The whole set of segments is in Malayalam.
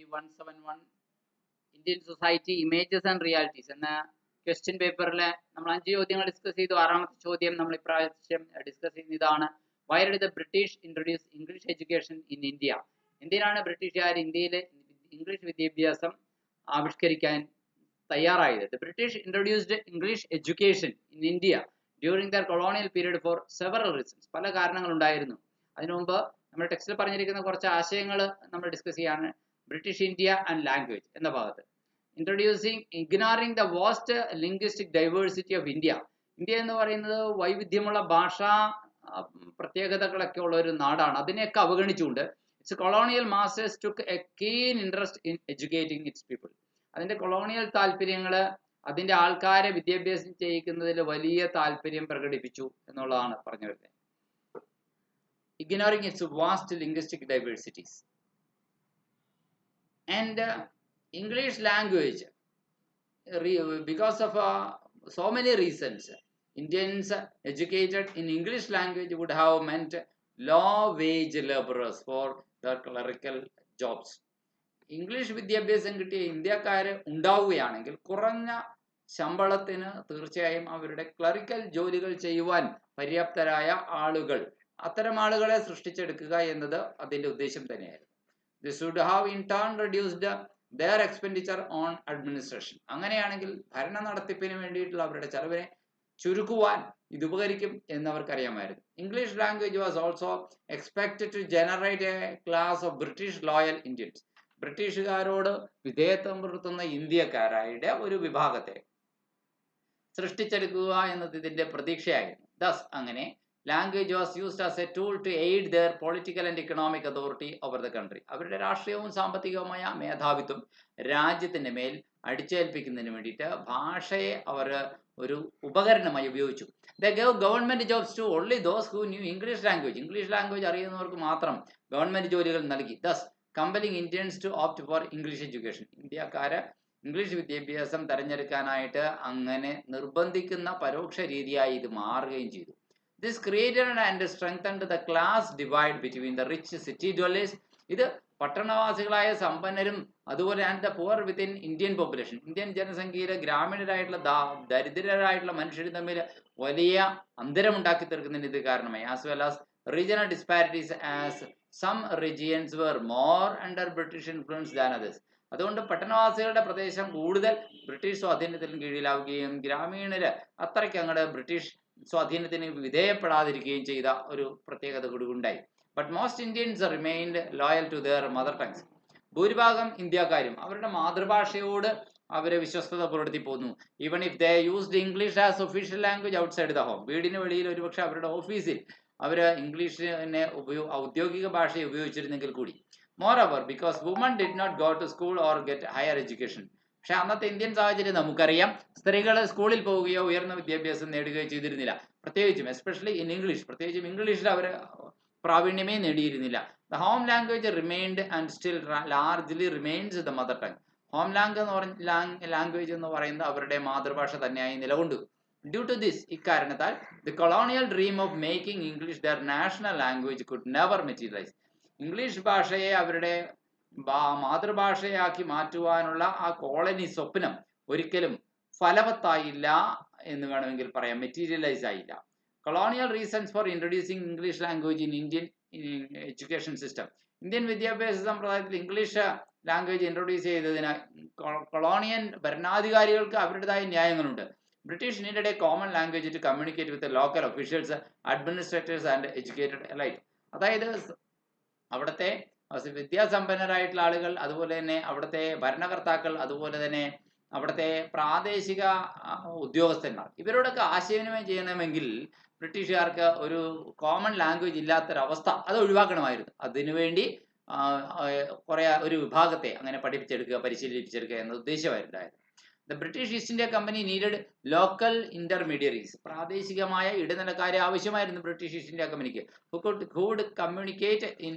Biology 171 Indian society images and realities എന്ന ക്വസ്റ്റ്യൻ പേപ്പറിൽ നമ്മൾ 5 ചോദ്യങ്ങൾ ഡിസ്കസ് ചെയ്തു. 6ാമത്തെ ചോദ്യം നമ്മൾ ഇപ്രാവശ്യം ഡിസ്കസ് ചെയ്യുന്ന ഇതാണ്: why did the British introduce English education in India? എന്തിനാണ് ബ്രിട്ടീഷുകാർ ഇന്ത്യയിൽ ഇംഗ്ലീഷ് വിദ്യാഭ്യാസം ആവിഷ്കരിക്കാൻ തയ്യാറായത്? The British introduced English education in India during there colonial period for several reasons. പല കാരണങ്ങളുണ്ടായിരുന്നു. അതിനു മുമ്പ് നമ്മുടെ ടെക്സ്റ്റിൽ പറഞ്ഞിരിക്കുന്ന കുറച്ച് ആശയങ്ങൾ നമ്മൾ ഡിസ്കസ് ചെയ്യാണ്. ബ്രിട്ടീഷ് ഇന്ത്യ ആൻഡ് ലാംഗ്വേജ് എന്ന ഭാഗത്ത് ignoring the vast linguistic diversity of India. India എന്ന് പറയുന്നത് വൈവിധ്യമുള്ള ഭാഷാ പ്രത്യേകതകളൊക്കെ ഉള്ള ഒരു നാടാണ്. അതിനെയൊക്കെ അവഗണിച്ചുകൊണ്ട് its colonial masters took a keen interest in educating its people. അതിന്റെ കൊളോണിയൽ താല്പര്യങ്ങൾ അതിന്റെ ആൾക്കാരെ വിദ്യാഭ്യാസം ചെയ്യിക്കുന്നതിൽ വലിയ താല്പര്യം പ്രകടിപ്പിച്ചു എന്നുള്ളതാണ് പറഞ്ഞു വരുന്നത്. Ignoring its vast linguistic diversities and English language, because of so many reasons, Indians educated in English language would have meant low wage laborers for the clerical jobs. English വിദ്യാഭ്യാസം കിട്ടിയ ഇന്ത്യക്കാര് ഉണ്ടാവുകയാണെങ്കിൽ കുറഞ്ഞ ശമ്പളത്തിന് തീർച്ചയായും അവരുടെ ക്ലറിക്കൽ ജോലികൾ ചെയ്യുവാൻ പര്യാപ്തരായ ആളുകൾ, അത്തരം ആളുകളെ സൃഷ്ടിച്ചെടുക്കുക എന്നത് അതിന്റെ ഉദ്ദേശം തന്നെയായിരുന്നു. This would have in turn reduced their expenditure on administration. അങ്ങനെയാണെങ്കിൽ ഭരണ നടത്തിപ്പിന് വേണ്ടിയിട്ടുള്ള അവരുടെ ചെലവിനെ ചുരുക്കുവാൻ ഇത് ഉപകരിക്കും എന്നവർക്കറിയാമായിരുന്നു. English language was also expected to generate a class of British loyal Indians. ബ്രിട്ടീഷുകാരോട് വിധേയത്വം പുലർത്തുന്ന ഇന്ത്യക്കാരുടെ ഒരു വിഭാഗത്തെ സൃഷ്ടിച്ചെടുക്കുക എന്നത് ഇതിന്റെ പ്രതീക്ഷയായിരുന്നു. ദസ് അങ്ങനെ language was used as a tool to aid their political and economic authority over the country. അവരുടെ രാഷ്ട്രീയവും സാമ്പത്തികവുമായ മേധാവിത്വം രാജ്യത്തിന്റെ മേൽ അടിച്ചേൽപ്പിക്കുന്നതിന് വേണ്ടിയിട്ട് ഭാഷയെ അവർ ഒരു ഉപകരണമായി ഉപയോഗിച്ചു. The gov government jobs to only those who knew English language. English language അറിയുന്നവർക്ക് മാത്രം ഗവൺമെന്റ് ജോലികൾ നൽകി. Thus compelling Indians to opt for English education. ഇന്ത്യക്കാരെ ഇംഗ്ലീഷ് വിദ്യാഭ്യാസം തെരഞ്ഞെടുക്കാനായിട്ട് അങ്ങനെ നിർബന്ധിക്കുന്ന പരോക്ഷ രീതിയായി ഇത് മാറുകയും ചെയ്തു. This created and strengthened the class divide between the rich city dwellers. ഇത് പട്ടണവാസികളായ സമ്പന്നരും അതുപോലെ and the poor within Indian population. Indian ജനസംഖ്യയിലെ ഗ്രാമീണരായിട്ടുള്ള ദരിദ്രരായിട്ടുള്ള മനുഷ്യരും തമ്മിൽ വലിയ അന്തരമുണ്ടാക്കി തീർക്കുന്നതിന് ഇത് കാരണമായി. As well as regional disparities, as some regions were more under British influence than others. അതുകൊണ്ട് പട്ടണവാസികളുടെ പ്രദേശം കൂടുതൽ ബ്രിട്ടീഷ് സ്വാധീനത്തിന് കീഴിലാവുകയും ഗ്രാമീണര് അത്രയ്ക്ക് അങ്ങോട്ട് ബ്രിട്ടീഷ് സ്വാധീനത്തിന് വിധേയപ്പെടാതിരിക്കുകയും ചെയ്ത ഒരു പ്രത്യേകത കൂടി ഉണ്ടായി. But most Indians remained loyal to their mother tongues. ഭൂരിഭാഗം ഇന്ത്യക്കാരും അവരുടെ മാതൃഭാഷയോട് അവരെ വിശ്വസ്തത പുലർത്തി പോന്നു. Even if they used English as official language outside the home. വീടിന് വെളിയിൽ ഒരുപക്ഷെ അവരുടെ ഓഫീസിൽ അവർ ഇംഗ്ലീഷിനെ ഔദ്യോഗിക ഭാഷയെ ഉപയോഗിച്ചിരുന്നെങ്കിൽ കൂടി. Moreover, because women did not go to school or get higher education. പക്ഷെ അന്നത്തെ ഇന്ത്യൻ സാഹചര്യം നമുക്കറിയാം. സ്ത്രീകൾ സ്കൂളിൽ പോവുകയോ ഉയർന്ന വിദ്യാഭ്യാസം നേടുകയോ ചെയ്തിരുന്നില്ല. പ്രത്യേകിച്ചും എസ്പെഷ്യലി ഇൻ ഇംഗ്ലീഷ്, പ്രത്യേകിച്ചും ഇംഗ്ലീഷിൽ അവർ പ്രാവീണ്യമേ നേടിയിരുന്നില്ല. The home language remained and still largely remains the mother tongue. Home language എന്ന് പറയുന്നത് അവരുടെ മാതൃഭാഷ തന്നെയായി നിലകൊണ്ടു. ഡ്യൂ ടു ദിസ്, ഇക്കാരണത്താൽ the colonial dream of making English their national language could never materialise. English ഭാഷയെ അവരുടെ മാതൃഭാഷയാക്കി മാറ്റുവാനുള്ള ആ കോളനി സ്വപ്നം ഒരിക്കലും ഫലവത്തായില്ല എന്ന് വേണമെങ്കിൽ പറയാം, മെറ്റീരിയലൈസ് ആയില്ല. Colonial reasons for introducing English language in Indian education system. Indian വിദ്യാഭ്യാസ സമ്പ്രദായത്തിൽ ഇംഗ്ലീഷ് ലാംഗ്വേജ് ഇൻട്രൊഡ്യൂസ് ചെയ്തതിന് കൊളോണിയൻ ഭരണാധികാരികൾക്ക് അവരുടേതായ ന്യായങ്ങളുണ്ട്. British needed a common language to communicate with local officials, administrators and educated elite. അതായത് അവിടുത്തെ വിദ്യാസമ്പന്നരായിട്ടുള്ള ആളുകൾ, അതുപോലെ തന്നെ അവിടുത്തെ ഭരണകർത്താക്കൾ, അതുപോലെ തന്നെ അവിടുത്തെ പ്രാദേശിക ഉദ്യോഗസ്ഥന്മാർ, ഇവരോടൊക്കെ ആശയവിനിമയം ചെയ്യണമെങ്കിൽ ബ്രിട്ടീഷുകാർക്ക് ഒരു കോമൺ ലാംഗ്വേജ് ഇല്ലാത്തൊരവസ്ഥ അത് ഒഴിവാക്കണമായിരുന്നു. അതിനുവേണ്ടി ഒരു വിഭാഗത്തെ അങ്ങനെ പഠിപ്പിച്ചെടുക്കുക, പരിശീലിപ്പിച്ചെടുക്കുക എന്ന ഉദ്ദേശമായിട്ടുണ്ടായിരുന്നു. The British East India Company needed local intermediaries. പ്രാദേശികമായ ഇടനിലക്കാരെ ആവശ്യമായിരുന്നു ബ്രിട്ടീഷ് ഈസ്റ്റ് ഇന്ത്യ കമ്പനിക്ക്. ഹു വുഡ് കമ്മ്യൂണിക്കേറ്റ് ഇൻ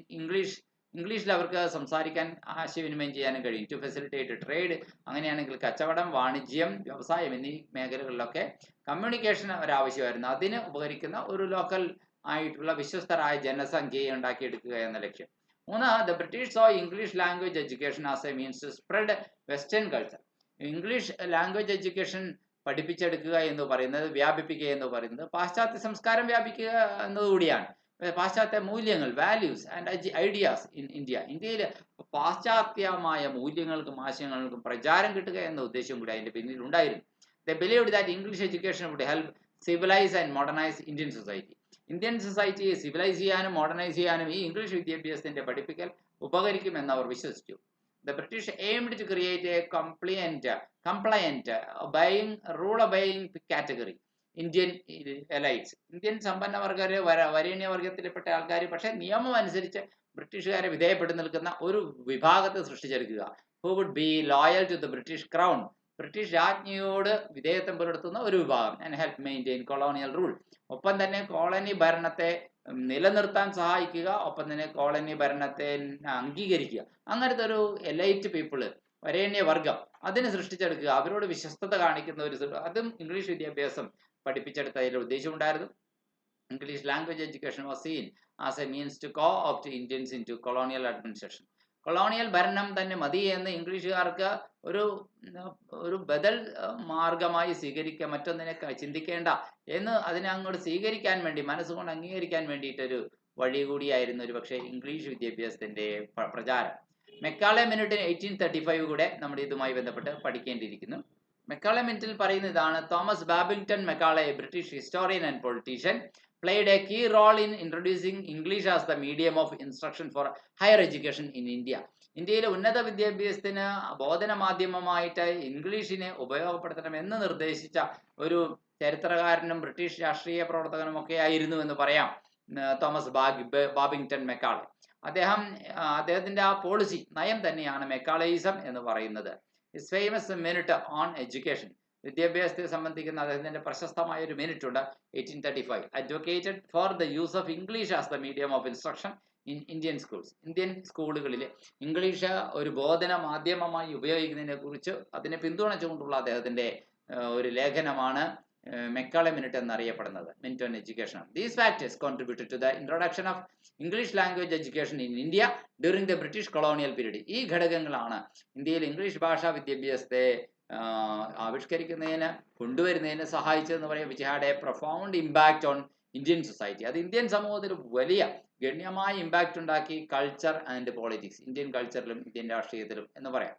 ഇംഗ്ലീഷിൽ അവർക്ക് സംസാരിക്കാൻ, ആശയവിനിമയം ചെയ്യാനും കഴിയും. To facilitate trade. അങ്ങനെയാണെങ്കിൽ കച്ചവടം, വാണിജ്യം, വ്യവസായം എന്നീ മേഖലകളിലൊക്കെ കമ്മ്യൂണിക്കേഷൻ ഒരാവശ്യമായിരുന്നു. അതിന് ഉപകരിക്കുന്ന ഒരു ലോക്കൽ ആയിട്ടുള്ള വിശ്വസ്തരായ ജനസംഖ്യയെ ഉണ്ടാക്കിയെടുക്കുക എന്ന ലക്ഷ്യം. മൂന്ന്, the British so English language education as a means to spread western culture. English language education പഠിപ്പിച്ചെടുക്കുക എന്ന് പറയുന്നത്, വ്യാപിപ്പിക്കുക എന്ന് പറയുന്നത് പാശ്ചാത്യ സംസ്കാരം വ്യാപിക്കുക എന്നതുകൂടിയാണ്. പാശ്ചാത്യ മൂല്യങ്ങൾ, വാല്യൂസ് ആൻഡ് ഐഡിയാസ് ഇൻ ഇന്ത്യയിൽ പാശ്ചാത്യമായ മൂല്യങ്ങൾക്കും ആശയങ്ങൾക്കും പ്രചാരം കിട്ടുക എന്ന ഉദ്ദേശം കൂടി അതിന്റെ പിന്നിൽ ഉണ്ടായിരുന്നു. They believed that English education would help civilize and modernize Indian society. Indian സൊസൈറ്റിയെ സിവിലൈസ് ചെയ്യാനും മോഡേണൈസ് ചെയ്യാനും ഈ ഇംഗ്ലീഷ് വിദ്യാഭ്യാസത്തിന്റെ പഠിപ്പിക്കൽ ഉപകരിക്കുമെന്ന് അവർ വിശ്വസിച്ചു. The British aimed to create a compliant rule obeying category Indian elites. Indian സമ്പന്നവർഗരെ, വരേണ്യവർഗത്തിൽപ്പെട്ട ആൾക്കാർ പക്ഷെ നിയമം അനുസരിച്ച് ബ്രിട്ടീഷുകാരെ വിധേയപ്പെട്ടു നിൽക്കുന്ന ഒരു വിഭാഗത്തെ സൃഷ്ടിച്ചെടുക്കുക. who would be loyal to the British crown. British രാജ്ഞിയോട് വിധേയത്വം പുലർത്തുന്ന ഒരു വിഭാഗം. And help maintain colonial rule. ഒപ്പം തന്നെ കോളനി ഭരണത്തെ നിലനിർത്താൻ സഹായിക്കുക, ഒപ്പം തന്നെ കോളനി ഭരണത്തെ അംഗീകരിക്കുക. അങ്ങനത്തെ ഒരു എലൈറ്റ് പീപ്പിള്, വരേണ്യ വർഗം, അതിനെ സൃഷ്ടിച്ചെടുക്കുക, അവരോട് വിശ്വസ്തത കാണിക്കുന്ന ഒരു, അതും ഇംഗ്ലീഷ് വിദ്യാഭ്യാസം പഠിപ്പിച്ചെടുത്തതിൽ ഉദ്ദേശമുണ്ടായിരുന്നു. English language education was seen as a means to co-opt Indians into colonial administration. Colonial ഭരണം തന്നെ മതി എന്ന് ഇംഗ്ലീഷുകാർക്ക് ഒരു ബദൽ മാർഗമായി സ്വീകരിക്കുക, മറ്റൊന്നിനെ ചിന്തിക്കേണ്ട എന്ന് അതിനെ അങ്ങോട്ട് സ്വീകരിക്കാൻ വേണ്ടി, മനസ്സുകൊണ്ട് അംഗീകരിക്കാൻ വേണ്ടിയിട്ടൊരു വഴി കൂടിയായിരുന്നു ഒരു പക്ഷേ ഇംഗ്ലീഷ് വിദ്യാഭ്യാസത്തിന്റെ പ്രചാരം. മെക്കാളെ മിനിറ്റ് 1835 കൂടെ നമ്മുടെ ഇതുമായി ബന്ധപ്പെട്ട് പഠിക്കേണ്ടിയിരിക്കുന്നു. മെക്കാളെ മിനിറ്റിൽ പറയുന്ന ഇതാണ്: Thomas Babington Macaulay, British historian and politician, played a key role in introducing English as the medium of instruction for higher education in India. ഇന്ത്യയിലെ ഉന്നത വിദ്യാഭ്യാസത്തിന് ബോധന മാധ്യമമായിട്ട് ഇംഗ്ലീഷിനെ ഉപയോഗപ്പെടുത്തണമെന്ന് നിർദ്ദേശിച്ച ഒരു ചരിത്രകാരനും ബ്രിട്ടീഷ് രാഷ്ട്രീയ പ്രവർത്തകനും ഒക്കെ ആയിരുന്നു എന്ന് പറയാം തോമസ് ബാബിംഗ്ടൺ മെക്കാളെ. അദ്ദേഹത്തിന്റെ ആ പോളിസി, നയം തന്നെയാണ് മെക്കാളെയിസം എന്ന് പറയുന്നത്. His famous minute on education, വിദ്യാഭ്യാസത്തെ സംബന്ധിക്കുന്ന അദ്ദേഹത്തിന്റെ പ്രശസ്തമായ ഒരു മിനിറ്റ് ഉണ്ട്, 1835. Advocated for the use of English as the medium of instruction in Indian schools. Indian സ്കൂളുകളിൽ ഇംഗ്ലീഷ് ഒരു ബോധന മാധ്യമമായി ഉപയോഗിക്കുന്നതിനെ കുറിച്ച് അതിനെ പിന്തുണച്ചുകൊണ്ടുള്ള അദ്ദേഹത്തിന്റെ ഒരു ലേഖനമാണ് മെക്കാളെ മിനിറ്റ് എന്നറിയപ്പെടുന്നത്, minute on education. These factors contributed to the introduction of English language education in India during the British colonial period. ഈ ഘടകങ്ങളാണ് ഇന്ത്യയിൽ ഇംഗ്ലീഷ് ഭാഷാ വിദ്യാഭ്യാസത്തെ ആവിഷ്കരിക്കുന്നതിന്, കൊണ്ടുവരുന്നതിന് സഹായിച്ചതെന്ന് പറയാം. Which had a profound impact on Indian society. അത് ഇന്ത്യൻ സമൂഹത്തിൽ വലിയ ഗണ്യമായ ഇമ്പാക്ട് ഉണ്ടാക്കി. കൾച്ചർ ആൻഡ് പോളിറ്റിക്സ്, ഇന്ത്യൻ കൾച്ചറിലും ഇന്ത്യൻ രാഷ്ട്രീയത്തിലും എന്ന് പറയാം.